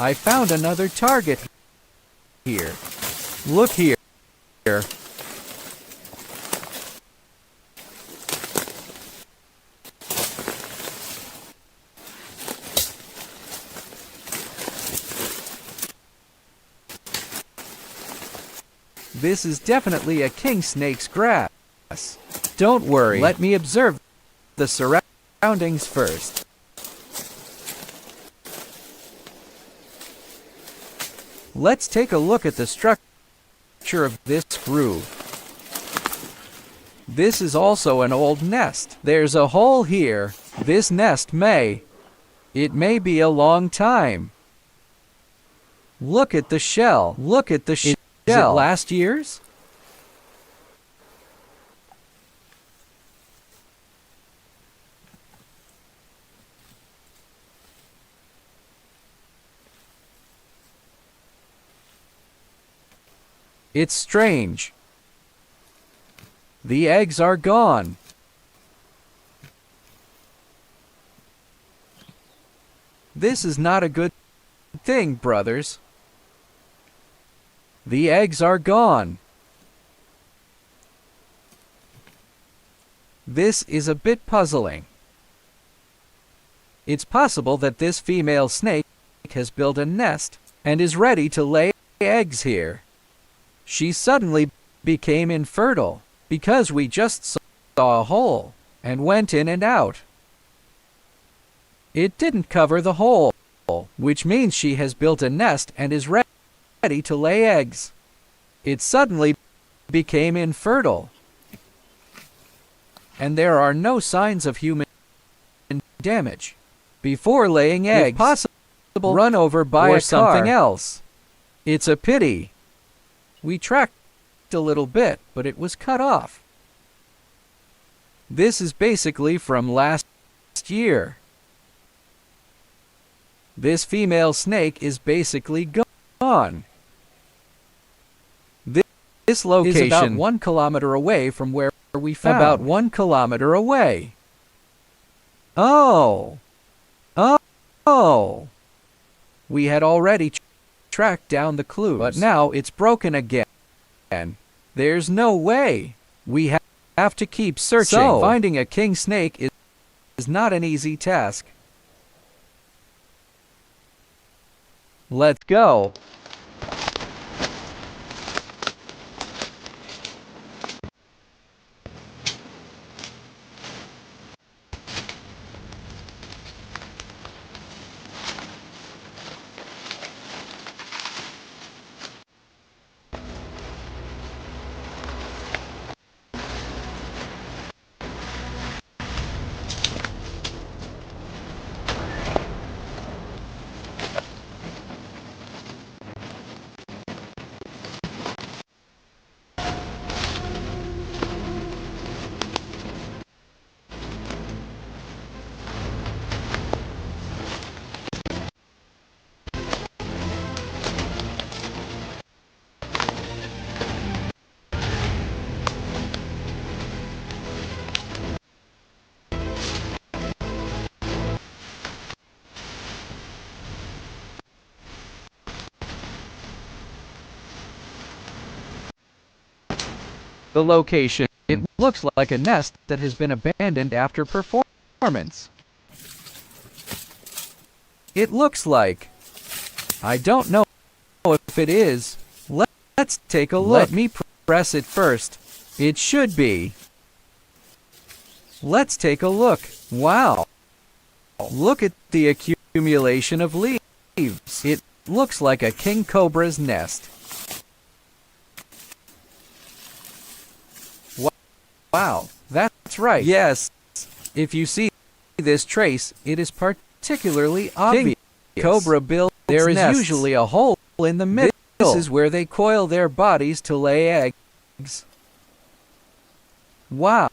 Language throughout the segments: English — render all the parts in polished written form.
I found another target here. Look here. This is definitely a king snake's grass. Don't worry, let me observe the surroundings first. Let's take a look at the structure of this groove. This is also an old nest. There's a hole here. This nest may be a long time. Look at the shell. Look at the shell. Is it last year's? It's strange. The eggs are gone. This is not a good thing, brothers. The eggs are gone. This is a bit puzzling. It's possible that this female snake has built a nest and is ready to lay eggs here. She suddenly became infertile because we just saw a hole and went in and out. It didn't cover the hole, which means she has built a nest and is ready to lay eggs. It suddenly became infertile. And there are no signs of human damage. Before laying eggs, if possible, run over by or something else. It's a pity. We tracked a little bit, but it was cut off. This is basically from last year. This female snake is basically gone. This location is about 1 kilometer away from where we found. About 1 kilometer away. Oh. We had already tracked down the clues, but now it's broken again. There's no way. We have to keep searching. So, finding a king snake is not an easy task. Let's go. The location. It looks like a nest that has been abandoned after performance. It looks like. I don't know if it is. Let's take a look. Let me press it first. It should be. Let's take a look. Wow. Look at the accumulation of leaves. It looks like a king cobra's nest. Wow, that's right. Yes, if you see this trace, it is particularly obvious. King cobra builds there is nests. Usually a hole in the middle. This is where they coil their bodies to lay eggs. Wow,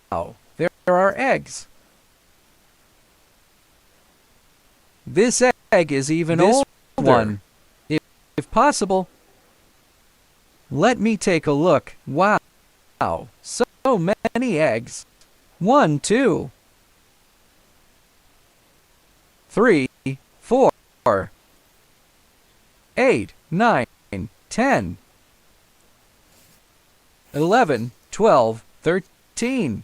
there are eggs. This egg is even older. One, if possible. Let me take a look. Wow, so many eggs. 1, 2, 3, 4, 8, 9, 10, 11, 12, 13.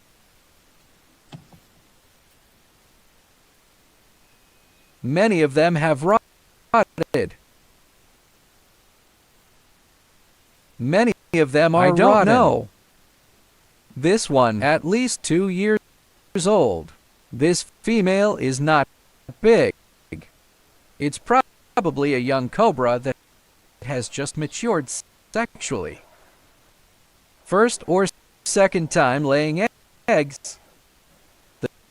Many of them have rotted. Many of them are rotten. I don't know. This one at least 2 years old. This female is not big. It's probably a young cobra that has just matured sexually. First or second time laying eggs.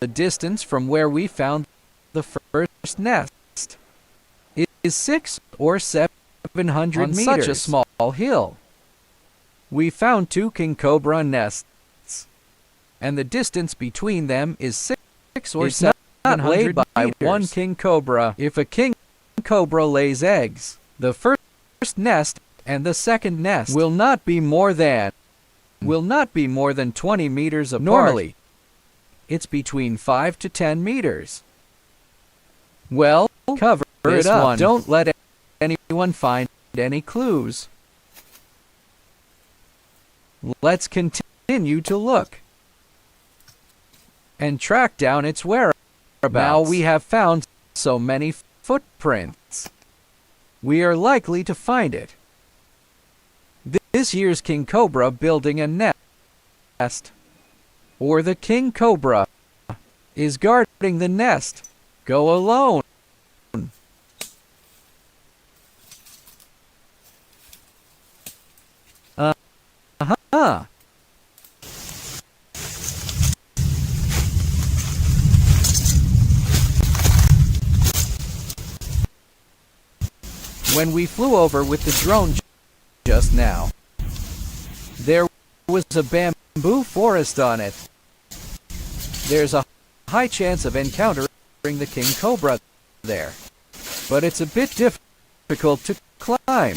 The distance from where we found the first nest is 600 or 700 meters on such a small hill. We found 2 king cobra nests, and the distance between them is 600 or 700 meters. By one king cobra. If a king cobra lays eggs, the first nest and the second nest will not be more than 20 meters apart. Normally, it's between 5 to 10 meters. Well, cover it up. Don't let anyone find any clues. Let's continue to look and track down its whereabouts. Now we have found so many footprints. We are likely to find it. This year's king cobra building a nest, or the king cobra is guarding the nest. Go alone. When we flew over with the drone just now, there was a bamboo forest on it. There's a high chance of encountering the king cobra there, but it's a bit difficult to climb.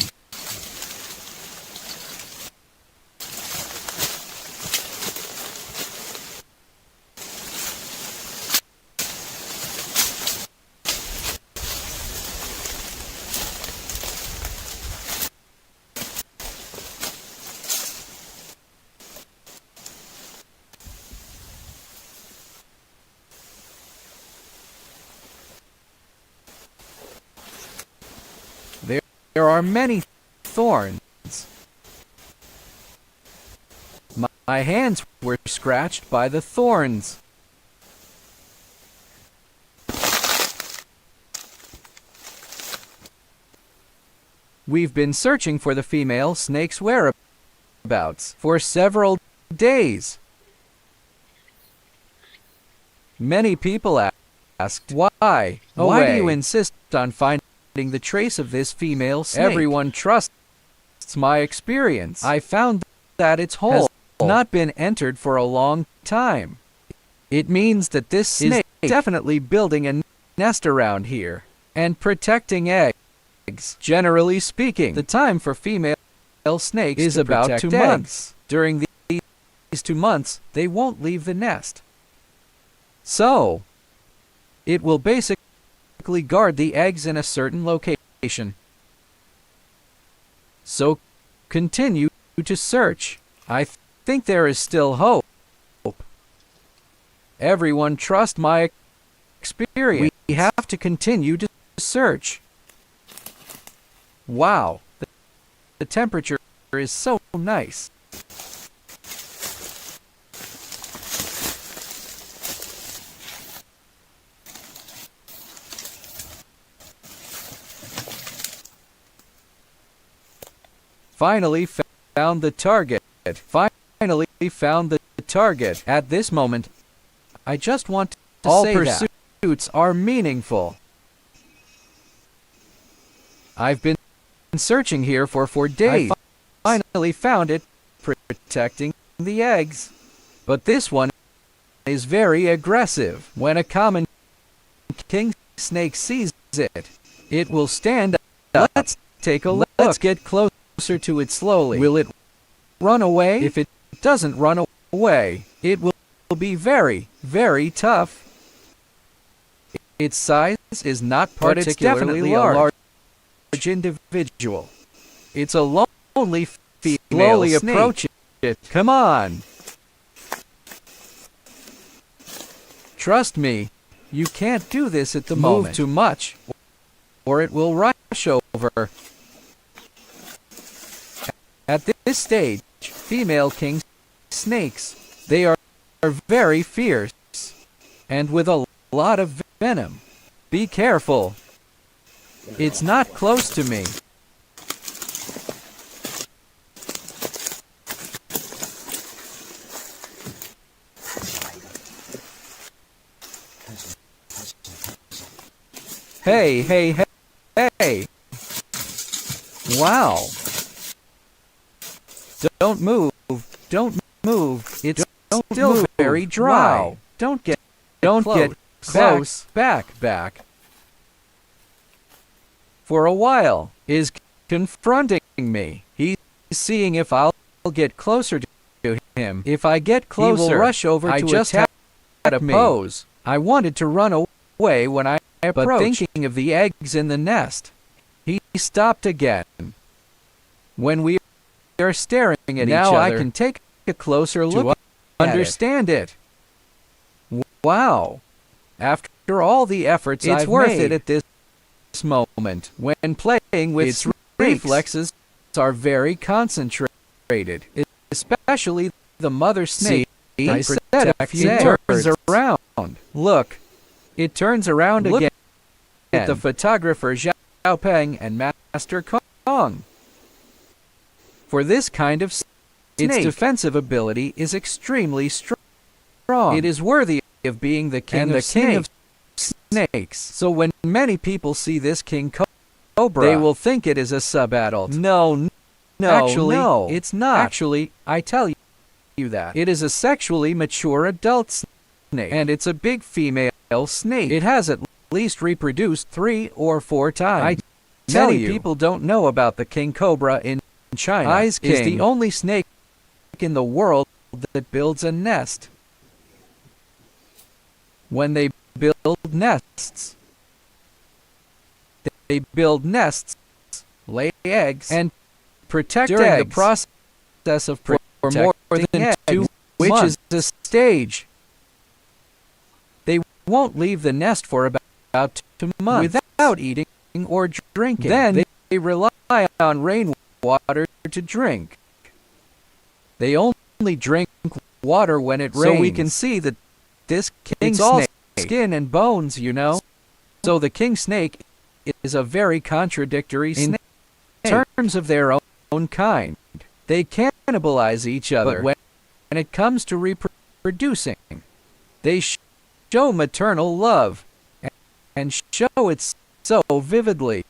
There are many thorns. My hands were scratched by the thorns. We've been searching for the female snake's whereabouts for several days. Many people asked, why do you insist on finding the trace of this female snake? Everyone trusts my experience. I found that its hole has not been entered for a long time. It means that this snake is definitely building a nest around here and protecting eggs. Generally speaking, the time for female snakes is about 2 months. During these 2 months, they won't leave the nest. So, it will basically guard the eggs in a certain location. So continue to search. I think there is still hope. Everyone trust my experience. We have to continue to search. Wow, the temperature is so nice. Finally found the target. Finally found the target. At this moment, I just want to say that all pursuits are meaningful. I've been searching here for 4 days. I finally found it, protecting the eggs. But this one is very aggressive. When a common king snake sees it, it will stand up. Let's take a look. Let's get closer to it slowly. Will it run away? If it doesn't run away, it will be very, very tough. Its size is not particularly large. A large large individual. It's a lonely female Slowly snake. Approach it. Come on. Trust me, you can't do this at the moment. Move too much, or it will rush over. At this stage, female king snakes, they are very fierce, and with a lot of venom. Be careful. It's not close to me. Hey, hey, hey, hey. Wow. Don't move. Don't move. It's still move. Very dry. Wow. Don't get close. Back. For a while, is confronting me. He's seeing if I'll get closer to him. If I get closer, he will rush over to just attack a pose. I wanted to run away when I approached, but thinking of the eggs in the nest, he stopped again. When we are staring at each other, now I can take a closer look to understand it. Wow. After all the efforts it's worth it at this moment. When playing with its reflexes are very concentrated, especially the mother snake. I said it turns around. Look, it turns around again. At the photographer Zhao Peng and Master Kong. For this kind of snake, its defensive ability is extremely strong. It is worthy of being the king of snakes. So when many people see this king cobra, they will think it is a sub-adult. No, actually, it's not. Actually, I tell you that. It is a sexually mature adult snake, and it's a big female snake. It has at least reproduced 3 or 4 times. I tell you, people don't know about the king cobra in China. Is the only snake in the world that builds a nest. When they build nests, lay eggs, and protect during eggs. The process of for more than eggs, 2 which months. Is a stage. They won't leave the nest for about 2 months without eating or drinking. Then they rely on rainwater to drink. They only drink water when it rains. So we can see that this king snake, skin and bones, you know. So the king snake is a very contradictory snake. In terms of their own kind, they cannibalize each other. But when it comes to reproducing, they show maternal love and show it so vividly.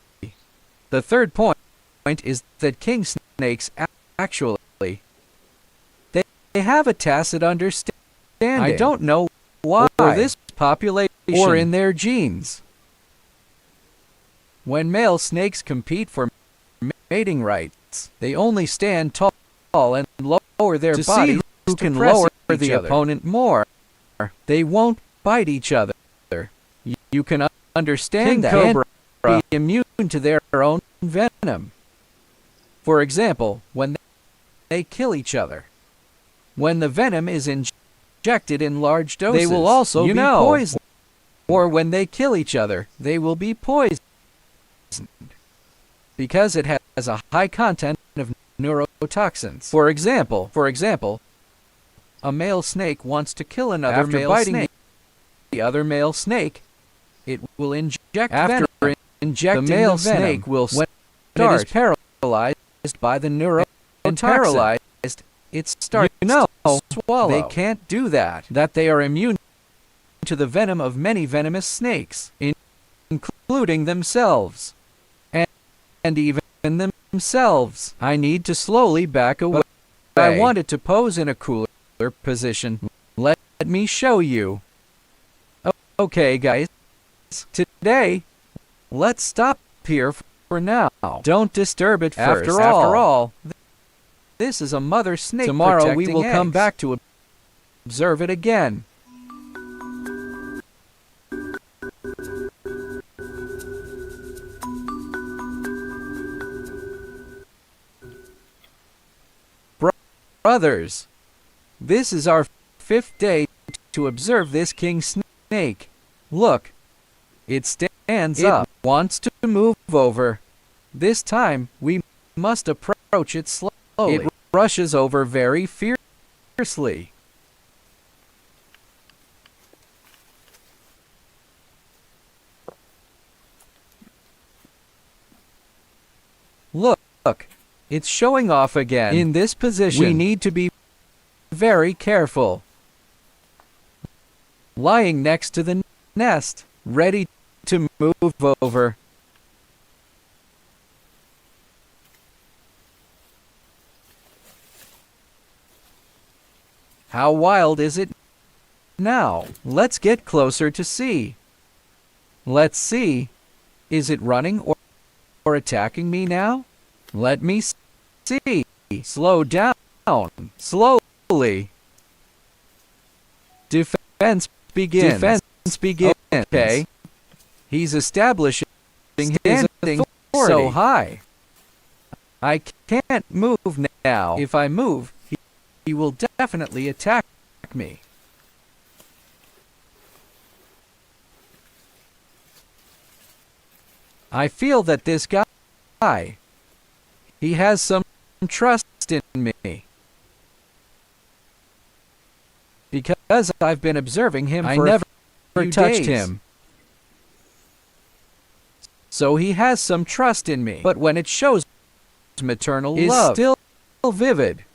The third point is that king snakes actually they have a tacit understanding. I don't know why or this population or in their genes. When male snakes compete for mating rights, they only stand tall and lower their bodies who can lower the opponent more. They won't bite each other. You can understand that cobra be immune to their own venom. For example, when they kill each other, when the venom is injected in large doses, they will also be poisoned. Or when they kill each other, they will be poisoned because it has a high content of neurotoxins. For example, a male snake wants to kill another male snake. The other male snake, it will inject venom. After injecting the male snake will start. When it is paralyzed by the neurotoxin, it starts to swallow. They can't do that. That they are immune to the venom of many venomous snakes, including themselves. And even themselves. I need to slowly back away. I wanted to pose in a cooler position. Let me show you. Okay, guys. Today, let's stop here for now. Don't disturb it first. After all, this is a mother snake. Tomorrow we will come back to observe it again. brothers. This is our 5th day to observe this king snake. Look, it stands up, wants to move over. This time, we must approach it slowly. It rushes over very fiercely. Look, it's showing off again. In this position, we need to be very careful. Lying next to the nest, ready to move over. How wild is it now? Let's get closer to see. Let's see. Is it running or attacking me now? Let me see. Slow down. Slowly. Defense begins. Defense begins. Okay. He's establishing his authority so high. I can't move now. If I move, he will definitely attack me. I feel that this guy, he has some trust in me. Because I've been observing him for a few touched days. Him. So he has some trust in me. But when it shows maternal love, still vivid.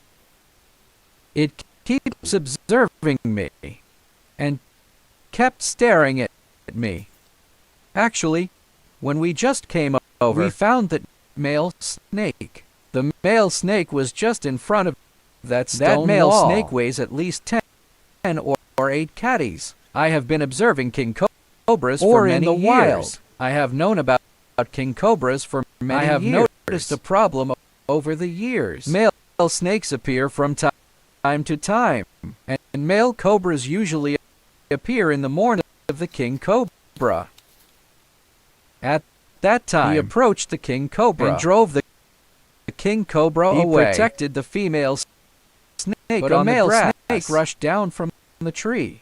It keeps observing me and kept staring at me. Actually, when we just came over, we found that male snake. The male snake was just in front of that stone wall. That male snake weighs at least 10 or 8 catties. I have been observing king cobras for many years. Wild. I have known about king cobras for many years. I have noticed a problem over the years. Male snakes appear from time to time, and male cobras usually appear in the morning of the king cobra. At that time, he approached the king cobra and drove the king cobra away. He protected the female snake, but a male snake rushed down from the tree.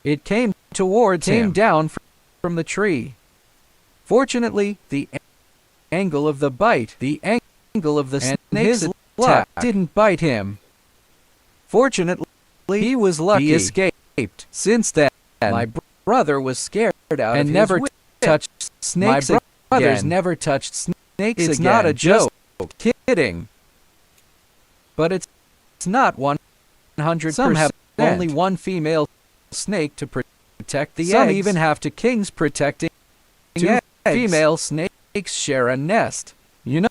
It came towards him, down from the tree. Fortunately, the angle of the bite, the angle of the snake's attack didn't bite him. Fortunately, he was lucky. He escaped. Since then, my brother was scared out and never touched snakes again. My brothers never touched snakes again. It's not a joke. Kidding. But it's not 100%. Some have only one female snake to protect the eggs. Some even have two kings protecting eggs. Female snakes share a nest. You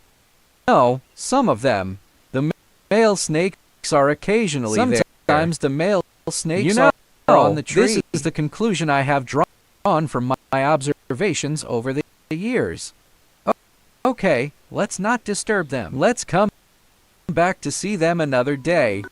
know, some of them, the male snakes are occasionally there. Sometimes the male snakes are on the tree. This is the conclusion I have drawn from my observations over the years. Okay, let's not disturb them. Let's come back to see them another day.